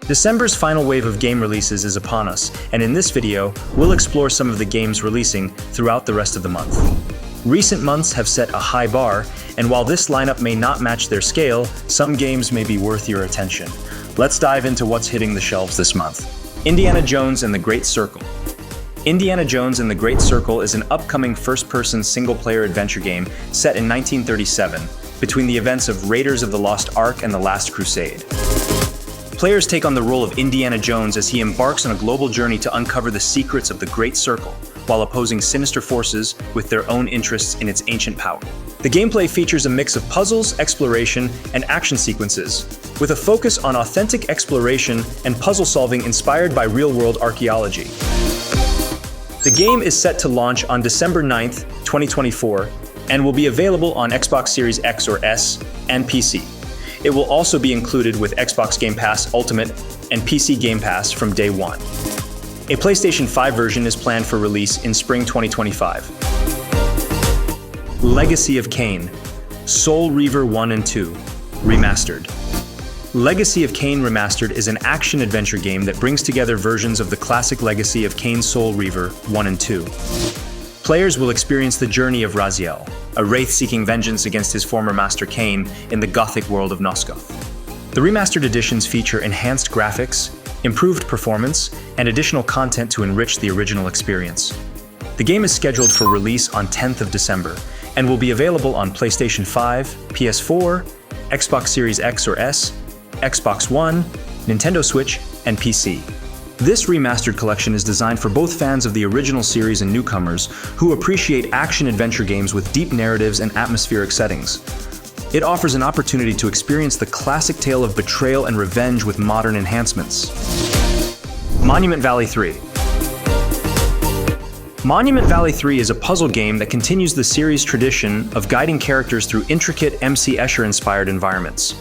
December's final wave of game releases is upon us, and in this video, we'll explore some of the games releasing throughout the rest of the month. Recent months have set a high bar, and while this lineup may not match their scale, some games may be worth your attention. Let's dive into what's hitting the shelves this month. Indiana Jones and the Great Circle. Indiana Jones and the Great Circle is an upcoming first-person single-player adventure game set in 1937, between the events of Raiders of the Lost Ark and the Last Crusade. Players take on the role of Indiana Jones as he embarks on a global journey to uncover the secrets of the Great Circle, while opposing sinister forces with their own interests in its ancient power. The gameplay features a mix of puzzles, exploration, and action sequences, with a focus on authentic exploration and puzzle solving inspired by real-world archaeology. The game is set to launch on December 9th, 2024, and will be available on Xbox Series X or S and PC. It will also be included with Xbox Game Pass Ultimate and PC Game Pass from day one. A PlayStation 5 version is planned for release in spring 2025. Legacy of Kain, Soul Reaver 1 and 2, Remastered. Legacy of Kain Remastered is an action-adventure game that brings together versions of the classic Legacy of Kain Soul Reaver 1 and 2. Players will experience the journey of Raziel, a wraith seeking vengeance against his former master Kain in the gothic world of Nosgoth. The remastered editions feature enhanced graphics, improved performance, and additional content to enrich the original experience. The game is scheduled for release on 10th of December and will be available on PlayStation 5, PS4, Xbox Series X or S, Xbox One, Nintendo Switch, and PC. This remastered collection is designed for both fans of the original series and newcomers who appreciate action-adventure games with deep narratives and atmospheric settings. It offers an opportunity to experience the classic tale of betrayal and revenge with modern enhancements. Monument Valley 3. Monument Valley 3 is a puzzle game that continues the series' tradition of guiding characters through intricate MC Escher-inspired environments.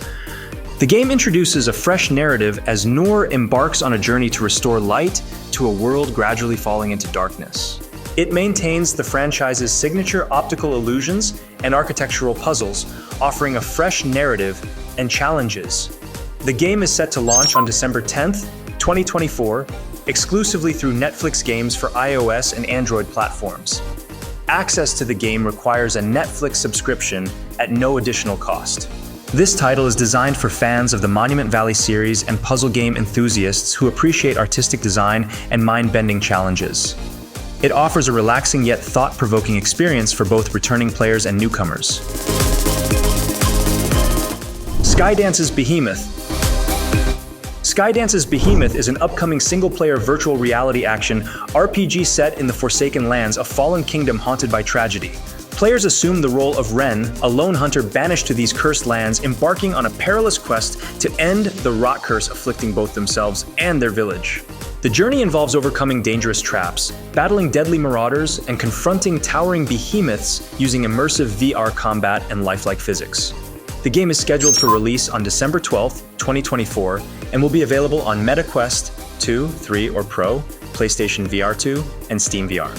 The game introduces a fresh narrative as Noor embarks on a journey to restore light to a world gradually falling into darkness. It maintains the franchise's signature optical illusions and architectural puzzles, offering a fresh narrative and challenges. The game is set to launch on December 10th, 2024, exclusively through Netflix games for iOS and Android platforms. Access to the game requires a Netflix subscription at no additional cost. This title is designed for fans of the Monument Valley series and puzzle game enthusiasts who appreciate artistic design and mind-bending challenges. It offers a relaxing yet thought-provoking experience for both returning players and newcomers. Skydance's Behemoth. Skydance's Behemoth is an upcoming single-player virtual reality action RPG set in the Forsaken Lands, a fallen kingdom haunted by tragedy. Players assume the role of Ren, a lone hunter banished to these cursed lands, embarking on a perilous quest to end the rot curse afflicting both themselves and their village. The journey involves overcoming dangerous traps, battling deadly marauders, and confronting towering behemoths using immersive VR combat and lifelike physics. The game is scheduled for release on December 12th, 2024, and will be available on Meta Quest 2, 3, or Pro, PlayStation VR 2, and Steam VR.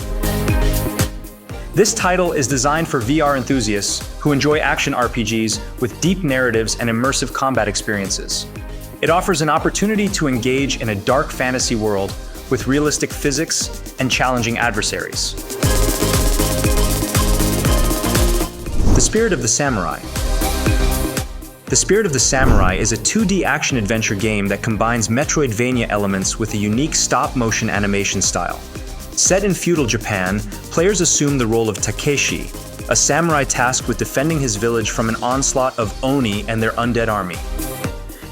This title is designed for VR enthusiasts who enjoy action RPGs with deep narratives and immersive combat experiences. It offers an opportunity to engage in a dark fantasy world with realistic physics and challenging adversaries. The Spirit of the Samurai. The Spirit of the Samurai is a 2D action-adventure game that combines Metroidvania elements with a unique stop-motion animation style. Set in feudal Japan, players assume the role of Takeshi, a samurai tasked with defending his village from an onslaught of Oni and their undead army.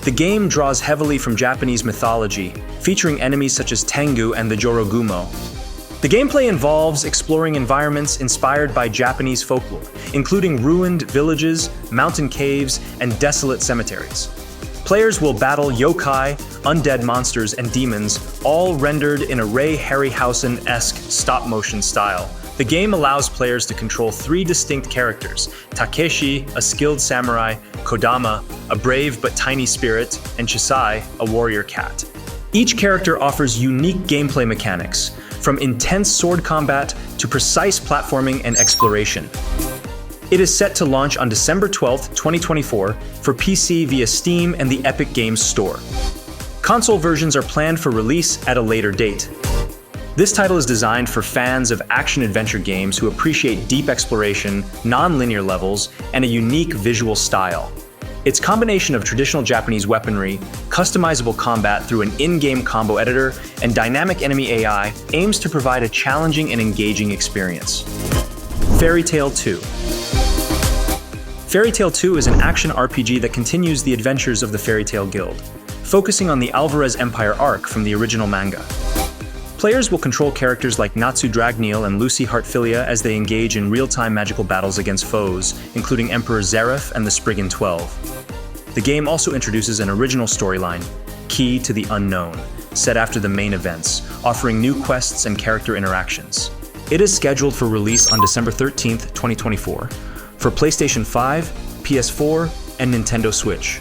The game draws heavily from Japanese mythology, featuring enemies such as Tengu and the Jorogumo. The gameplay involves exploring environments inspired by Japanese folklore, including ruined villages, mountain caves, and desolate cemeteries. Players will battle yokai, undead monsters, and demons, all rendered in a Ray Harryhausen-esque stop-motion style. The game allows players to control 3 distinct characters: Takeshi, a skilled samurai, Kodama, a brave but tiny spirit, and Chisai, a warrior cat. Each character offers unique gameplay mechanics, from intense sword combat to precise platforming and exploration. It is set to launch on December 12th, 2024 for PC via Steam and the Epic Games Store. Console versions are planned for release at a later date. This title is designed for fans of action-adventure games who appreciate deep exploration, non-linear levels, and a unique visual style. Its combination of traditional Japanese weaponry, customizable combat through an in-game combo editor, and dynamic enemy AI aims to provide a challenging and engaging experience. Fairy Tail 2. Fairy Tail 2 is an action RPG that continues the adventures of the Fairy Tail Guild, focusing on the Alvarez Empire arc from the original manga. Players will control characters like Natsu Dragneel and Lucy Heartfilia as they engage in real-time magical battles against foes, including Emperor Zeref and the Spriggan 12. The game also introduces an original storyline, Key to the Unknown, set after the main events, offering new quests and character interactions. It is scheduled for release on December 13th, 2024, for PlayStation 5, PS4, and Nintendo Switch.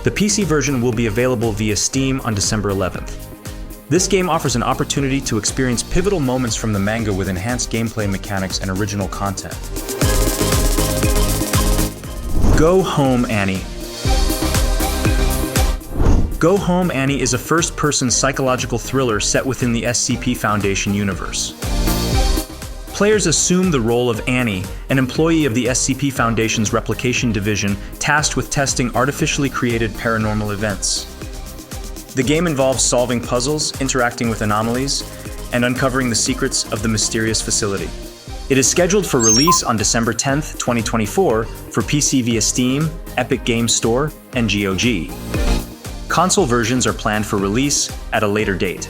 The PC version will be available via Steam on December 11th. This game offers an opportunity to experience pivotal moments from the manga with enhanced gameplay mechanics and original content. Go Home Annie. Go Home Annie is a first-person psychological thriller set within the SCP Foundation universe. Players assume the role of Annie, an employee of the SCP Foundation's replication division tasked with testing artificially created paranormal events. The game involves solving puzzles, interacting with anomalies, and uncovering the secrets of the mysterious facility. It is scheduled for release on December 10th, 2024 for PC via Steam, Epic Games Store, and GOG. Console versions are planned for release at a later date.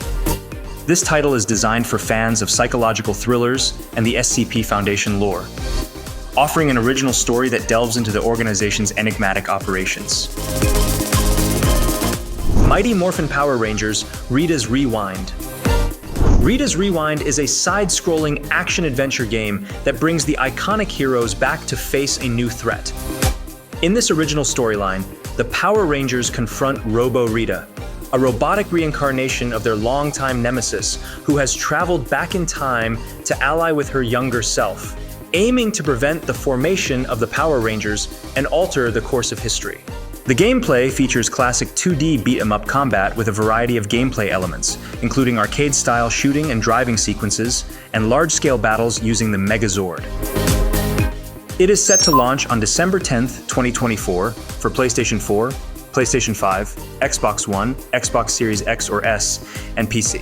This title is designed for fans of psychological thrillers and the SCP Foundation lore, offering an original story that delves into the organization's enigmatic operations. Mighty Morphin Power Rangers Rita's Rewind. Rita's Rewind is a side-scrolling action-adventure game that brings the iconic heroes back to face a new threat. In this original storyline, the Power Rangers confront Robo-Rita, a robotic reincarnation of their longtime nemesis who has traveled back in time to ally with her younger self, aiming to prevent the formation of the Power Rangers and alter the course of history. The gameplay features classic 2D beat-em-up combat with a variety of gameplay elements, including arcade-style shooting and driving sequences, and large-scale battles using the Megazord. It is set to launch on December 10th, 2024 for PlayStation 4, PlayStation 5, Xbox One, Xbox Series X or S, and PC.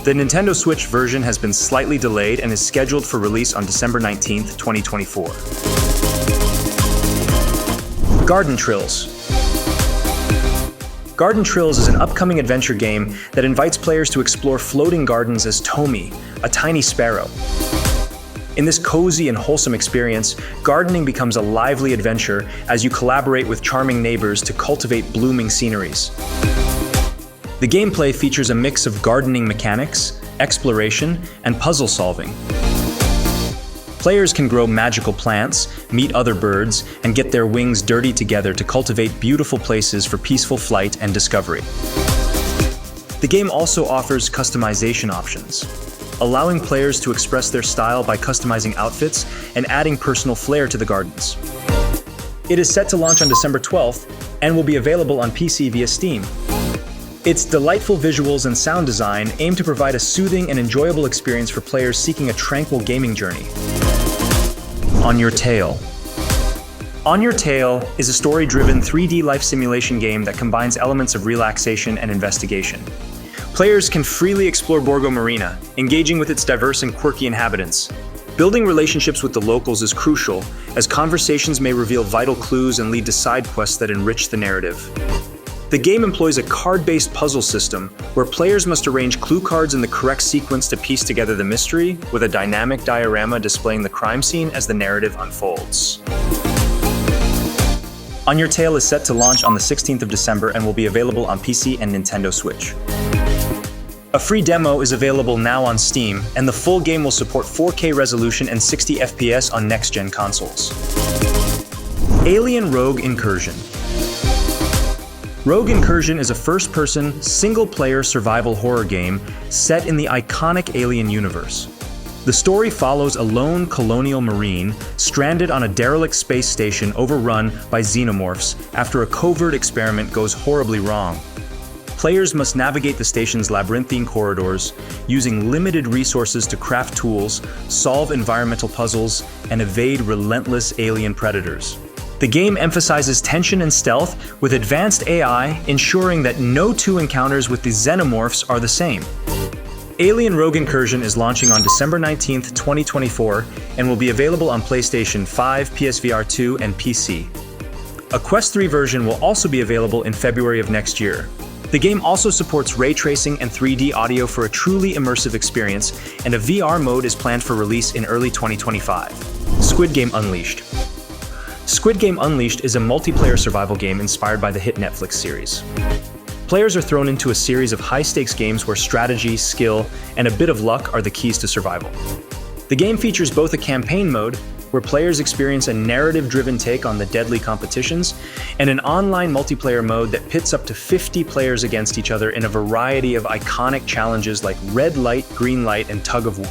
The Nintendo Switch version has been slightly delayed and is scheduled for release on December 19th, 2024. Garden Trills. Garden Trills is an upcoming adventure game that invites players to explore floating gardens as Tomy, a tiny sparrow. In this cozy and wholesome experience, gardening becomes a lively adventure as you collaborate with charming neighbors to cultivate blooming sceneries. The gameplay features a mix of gardening mechanics, exploration, and puzzle solving. Players can grow magical plants, meet other birds, and get their wings dirty together to cultivate beautiful places for peaceful flight and discovery. The game also offers customization options, allowing players to express their style by customizing outfits and adding personal flair to the gardens. It is set to launch on December 12th and will be available on PC via Steam. Its delightful visuals and sound design aim to provide a soothing and enjoyable experience for players seeking a tranquil gaming journey. On Your Tail. On Your Tail is a story-driven 3D life simulation game that combines elements of relaxation and investigation. Players can freely explore Borgo Marina, engaging with its diverse and quirky inhabitants. Building relationships with the locals is crucial, as conversations may reveal vital clues and lead to side quests that enrich the narrative. The game employs a card-based puzzle system where players must arrange clue cards in the correct sequence to piece together the mystery, with a dynamic diorama displaying the crime scene as the narrative unfolds. On Your Tail is set to launch on the 16th of December and will be available on PC and Nintendo Switch. A free demo is available now on Steam, and the full game will support 4K resolution and 60 FPS on next-gen consoles. Alien Rogue Incursion. Rogue Incursion is a first-person, single-player survival horror game set in the iconic Alien universe. The story follows a lone colonial marine stranded on a derelict space station overrun by xenomorphs after a covert experiment goes horribly wrong. Players must navigate the station's labyrinthine corridors, using limited resources to craft tools, solve environmental puzzles, and evade relentless alien predators. The game emphasizes tension and stealth, with advanced AI ensuring that no two encounters with the xenomorphs are the same. Alien Rogue Incursion is launching on December 19, 2024, and will be available on PlayStation 5, PSVR 2, and PC. A Quest 3 version will also be available in February of next year. The game also supports ray tracing and 3D audio for a truly immersive experience, and a VR mode is planned for release in early 2025. Squid Game Unleashed. Squid Game Unleashed is a multiplayer survival game inspired by the hit Netflix series. Players are thrown into a series of high-stakes games where strategy, skill, and a bit of luck are the keys to survival. The game features both a campaign mode, where players experience a narrative-driven take on the deadly competitions, and an online multiplayer mode that pits up to 50 players against each other in a variety of iconic challenges like red light, green light, and tug of war.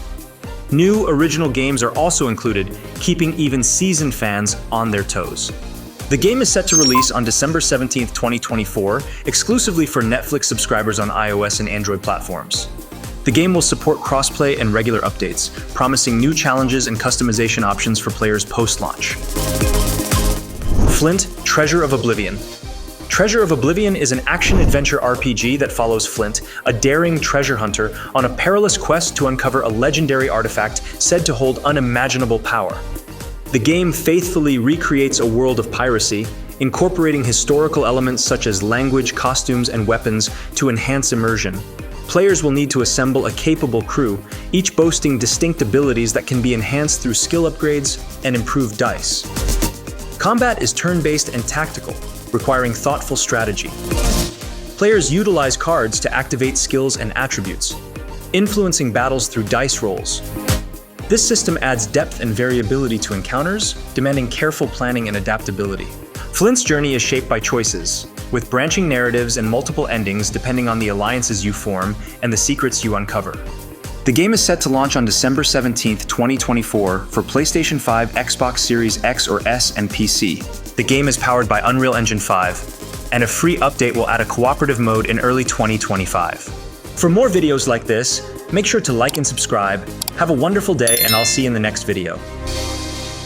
New original games are also included, keeping even seasoned fans on their toes. The game is set to release on December 17, 2024, exclusively for Netflix subscribers on iOS and Android platforms. The game will support crossplay and regular updates, promising new challenges and customization options for players post-launch. Flint, Treasure of Oblivion. Treasure of Oblivion is an action-adventure RPG that follows Flint, a daring treasure hunter, on a perilous quest to uncover a legendary artifact said to hold unimaginable power. The game faithfully recreates a world of piracy, incorporating historical elements such as language, costumes, and weapons to enhance immersion. Players will need to assemble a capable crew, each boasting distinct abilities that can be enhanced through skill upgrades and improved dice. Combat is turn-based and tactical, requiring thoughtful strategy. Players utilize cards to activate skills and attributes, influencing battles through dice rolls. This system adds depth and variability to encounters, demanding careful planning and adaptability. Flint's journey is shaped by choices, with branching narratives and multiple endings depending on the alliances you form and the secrets you uncover. The game is set to launch on December 17, 2024 for PlayStation 5, Xbox Series X or S, and PC. The game is powered by Unreal Engine 5, and a free update will add a cooperative mode in early 2025. For more videos like this, make sure to like and subscribe. Have a wonderful day, and I'll see you in the next video.